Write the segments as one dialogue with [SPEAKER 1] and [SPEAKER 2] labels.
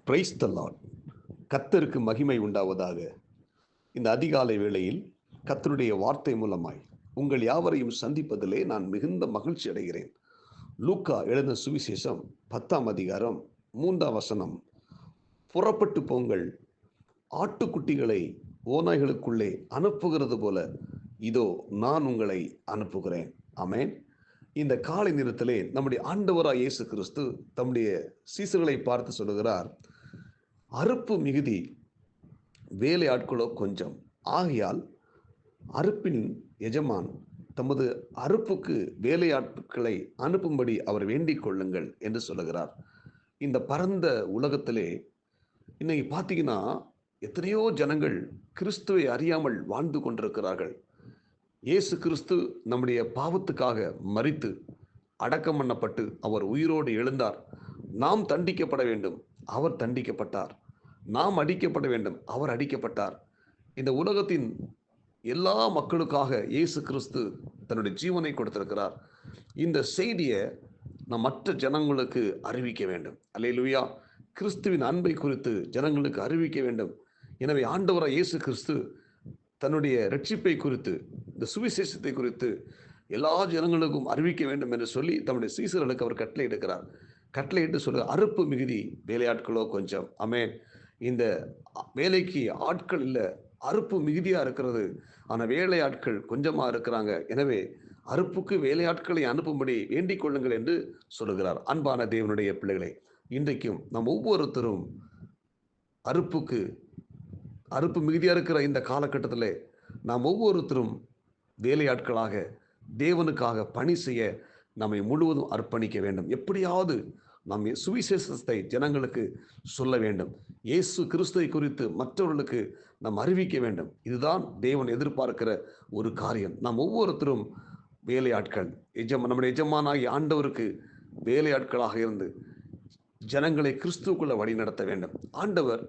[SPEAKER 1] Praise the Lord. கர்த்தருக்கு மகிமை உண்டாவதாக. இந்த அதிகாலை வேளையில் கர்த்தருடைய வார்த்தை மூலமாய் உங்கள் யாவரையும் சந்திப்பதிலே நான் மிகுந்த மகிழ்ச்சி அடைகிறேன். லூக்கா எழுதின சுவிசேஷம் 10ஆம் அதிகாரம் 3ஆம் வசனம். புறப்பட்டு போங்கள், ஆட்டுக்குட்டிகளை ஓநாய்களுக்குள்ளே அனுப்புகிறது போல இதோ நான் உங்களை அனுப்புகிறேன். ஆமென். இந்த காலை நேரத்திலே நம்முடைய ஆண்டவராய் இயேசு கிறிஸ்து தம்முடைய சீசர்களை பார்த்து சொல்லுகிறார், அறுப்பு மிகுதி, வேலை ஆட்களோ கொஞ்சம். ஆகையால் அறுப்பின் எஜமான் தமது அறுப்புக்கு வேலையாட்களை அனுப்பும்படி அவர் வேண்டிக் கொள்ளுங்கள் என்று சொல்லுகிறார். இந்த பரந்த உலகத்திலே இன்னைக்கு பார்த்தீங்கன்னா எத்தனையோ ஜனங்கள் கிறிஸ்துவை அறியாமல் வாழ்ந்து கொண்டிருக்கிறார்கள். இயேசு கிறிஸ்து நம்முடைய பாவத்துக்காக மரித்து அடக்கம் பண்ணப்பட்டு அவர் உயிரோடு எழுந்தார். நாம் தண்டிக்கப்பட வேண்டும், அவர் தண்டிக்கப்பட்டார். நாம் அடிக்கப்பட வேண்டும், அவர் அடிக்கப்பட்டார். இந்த உலகத்தின் எல்லா மக்களுக்காக இயேசு கிறிஸ்து தன்னுடைய ஜீவனை கொடுத்திருக்கிறார். இந்த செய்தியை நாம் மற்ற ஜனங்களுக்கு அறிவிக்க வேண்டும். அல்லேலூயா. கிறிஸ்துவின் அன்பை குறித்து ஜனங்களுக்கு அறிவிக்க வேண்டும். எனவே ஆண்டவராய் இயேசு கிறிஸ்து தன்னுடைய ரட்சிப்பை குறித்து, இந்த சுவிசேஷத்தை குறித்து எல்லா ஜனங்களுக்கும் அறிவிக்க வேண்டும் என்று சொல்லி தன்னுடைய சீசர்களுக்கு அவர் கட்டளை எடுக்கிறார். கட்டளையிட்டு சொல்ல, அறுப்பு மிகுதி, வேலையாட்களோ கொஞ்சம். ஆமென். இந்த வேலைக்கு ஆட்கள் இல்லை, அறுப்பு மிகுதியாக இருக்கிறது, ஆனால் வேலையாட்கள் கொஞ்சமாக இருக்கிறாங்க. எனவே அறுப்புக்கு வேலையாட்களை அனுப்பும்படி வேண்டிக் கொள்ளுங்கள் என்று சொல்லுகிறார். அன்பான தேவனுடைய பிள்ளைகளை, இன்றைக்கும் நம் ஒவ்வொருத்தரும் அறுப்பு மிகுதியாக இருக்கிற இந்த காலகட்டத்தில் நாம் ஒவ்வொருத்தரும் வேலையாட்களாக தேவனுக்காக பணி செய்ய நம்மை முழுவதும் அர்ப்பணிக்க வேண்டும். எப்படியாவது நாம் சுவிசேஷத்தை ஜனங்களுக்கு சொல்ல வேண்டும். இயேசு கிறிஸ்துவை குறித்து மற்றவர்களுக்கு நாம் அறிவிக்க வேண்டும். இதுதான் தேவன் எதிர்பார்க்கிற ஒரு காரியம். நாம் ஒவ்வொருத்தரும் வேலையாட்கள், நம்முடைய எஜமானாகிய ஆண்டவருக்கு வேலையாட்களாக இருந்து ஜனங்களை கிறிஸ்துவுக்குள்ள வழி நடத்த வேண்டும். ஆண்டவர்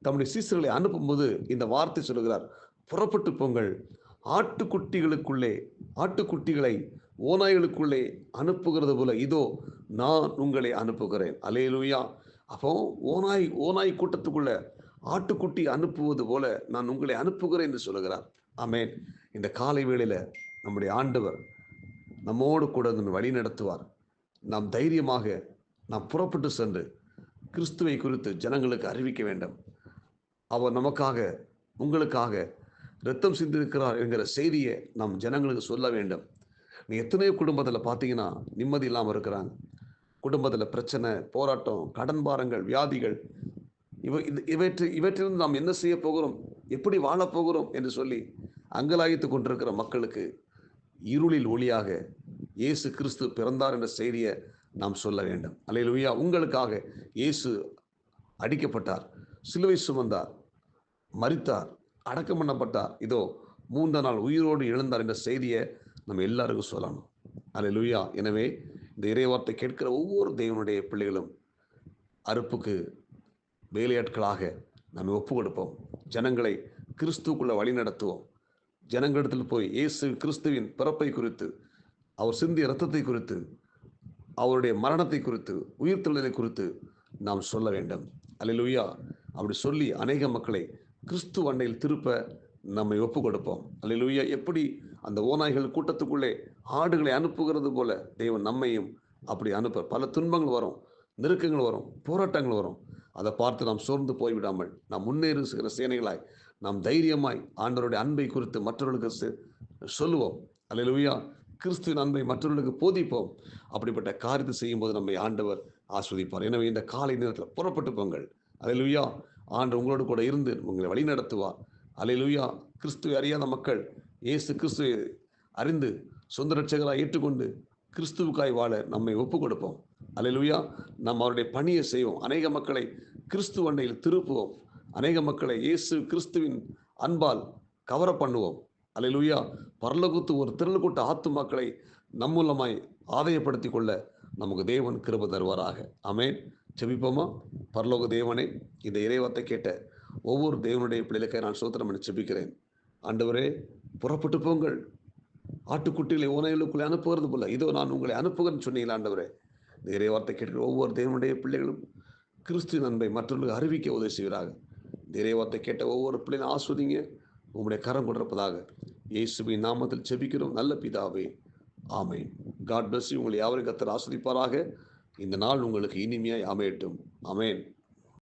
[SPEAKER 1] தம்முடைய சீசர்களை அனுப்பும்போது இந்த வார்த்தை சொல்லுகிறார், புறப்பட்டு போங்கள், ஆட்டுக்குட்டிகளை ஓநாய்களுக்குள்ளே அனுப்புகிறது போல இதோ நான் உங்களை அனுப்புகிறேன். அல்லேலூயா. அப்போ ஓநாய் கூட்டத்துக்குள்ள ஆட்டுக்குட்டி அனுப்புவது போல நான் உங்களை அனுப்புகிறேன் என்று சொல்லுகிறார். ஆமென். இந்த காலை வேளையில நம்முடைய ஆண்டவர் நம்மோடு கூட வழி நடத்துவார். நாம் தைரியமாக நாம் புறப்பட்டு சென்று கிறிஸ்துவை குறித்து ஜனங்களுக்கு அறிவிக்க வேண்டும். அவர் நமக்காக, உங்களுக்காக இரத்தம் சிந்திருக்கிறார் என்கிற செய்தியை நாம் ஜனங்களுக்கு சொல்ல வேண்டும். நீ எத்தனையோ குடும்பத்தில் பார்த்தீங்கன்னா நிம்மதி இல்லாமல் இருக்கிறாங்க. குடும்பத்தில் பிரச்சனை, போராட்டம், கடன் பாரங்கள், வியாதிகள், இவற்றிலிருந்து நாம் என்ன செய்ய போகிறோம், எப்படி வாழப்போகிறோம் என்று சொல்லி அங்கலாய்த்து கொண்டிருக்கிற மக்களுக்கு இருளில் ஒளியாக இயேசு கிறிஸ்து பிறந்தார் என்ற செய்தியை நாம் சொல்ல வேண்டும். அல்லேலூயா. உங்களுக்காக இயேசு அடிக்கப்பட்டார், சிலுவை சுமந்தார், மரித்தார், அடக்கம் பண்ணப்பட்டார், இதோ 3 நாள் உயிரோடு எழுந்தார் என்ற செய்தியை நம்ம எல்லாருக்கும் சொல்லணும். அல்லேலூயா. எனவே இந்த இறைவார்த்தை கேட்கிற ஒவ்வொரு தேவனுடைய பிள்ளைகளும் அறுப்புக்கு வேலையாட்களாக நம்ம ஒப்பு கொடுப்போம். ஜனங்களை கிறிஸ்துக்குள்ள வழி நடத்துவோம். ஜனங்களிடத்தில் போய் இயேசு கிறிஸ்துவின் பிறப்பை குறித்து, அவர் சிந்திய இரத்தத்தை குறித்து, அவருடைய மரணத்தை குறித்து, உயிர்த்தெழுதலை குறித்து நாம் சொல்ல வேண்டும். அல்லேலூயா. அப்படி சொல்லி அநேக மக்களை கிறிஸ்து அண்டையில் திருப்ப நம்மை ஒப்பு கொடுப்போம். அல்லேலூயா. எப்படி அந்த ஓநாய்கள் கூட்டத்துக்குள்ளே ஆடுகளை அனுப்புகிறது போல தேவன் நம்மையும் அப்படி அனுப்ப. பல துன்பங்கள் வரும், நெருக்கங்கள் வரும், போராட்டங்கள் வரும். அதை பார்த்து நாம் சோர்ந்து போய்விடாமல் நாம் முன்னேறுகிற சேனைகளாய் நாம் தைரியமாய் ஆண்டவருடைய அன்பை குறித்து மற்றவர்களுக்கு சொல்லுவோம். அல்லேலூயா. கிறிஸ்துவின் அன்பை மற்றவர்களுக்கு போதிப்போம். அப்படிப்பட்ட காரியத்தை செய்யும்போது நம்மை ஆண்டவர் ஆஸ்வதிப்பார். எனவே இந்த காலை நேரத்தில் புறப்பட்டு போங்கள். அல்லேலூயா. ஆண்டவர் உங்களோடு கூட இருந்து உங்களை வழி நடத்துவார். அல்லேலூயா. கிறிஸ்துவை அறியாத மக்கள் இயேசு கிறிஸ்துவை அறிந்து சொந்த ரட்சகராக ஏற்றுக்கொண்டு கிறிஸ்துவுக்காய் வாழ நம்மை ஒப்பு கொடுப்போம். அல்லேலூயா. நாம் அவருடைய பணியை செய்வோம். அநேக மக்களை கிறிஸ்து அண்டையில் திருப்புவோம். அநேக மக்களை இயேசு கிறிஸ்துவின் அன்பால் கவர பண்ணுவோம். அல்லேலூயா. பரலோகத்து ஒரு திரள் கூட்ட ஆத்துமாக்களை நம் மூலமாய் ஆதாயப்படுத்திக் கொள்ள நமக்கு தேவன் கிருபை தருவாராக. ஆமென். ஜெபிப்போமா. பரலோக தேவனே, இந்த இறைவார்த்தை கேட்ட ஒவ்வொரு தேவனுடைய பிள்ளைகளுக்காக நான் ஸ்தோத்திரம் பண்ணி ஜெபிக்கிறேன். ஆண்டவரே, புறப்பட்டு போங்கள், ஆட்டுக்குட்டிகளை ஓநாய்களுக்குள்ளே அனுப்புகிறது போல இதோ நான் உங்களை அனுப்புகிறேன்னு சொன்னீங்களா ஆண்டவரே. இந்த இறைவார்த்தை கேட்கிற ஒவ்வொரு தேவனுடைய பிள்ளைகளும் கிறிஸ்துவின் அன்பை மற்றவர்களுக்கு அறிவிக்க உதவி செய்வீராக. இறைவார்த்தை கேட்ட ஒவ்வொரு பிள்ளையும் ஆஸ்வதிங்க. உம்முடைய கரம் கொண்டிருப்பதாக இயேசுவின் நாமத்தில் ஜெபிக்கிறோம் நல்ல பிதாவே, ஆமென். God bless you. உங்களை யாவரையும் கர்த்தர் ஆஸ்வதிப்பாராக. இந்த நாள் உங்களுக்கு இனிமையாய் அமையட்டும். ஆமென்.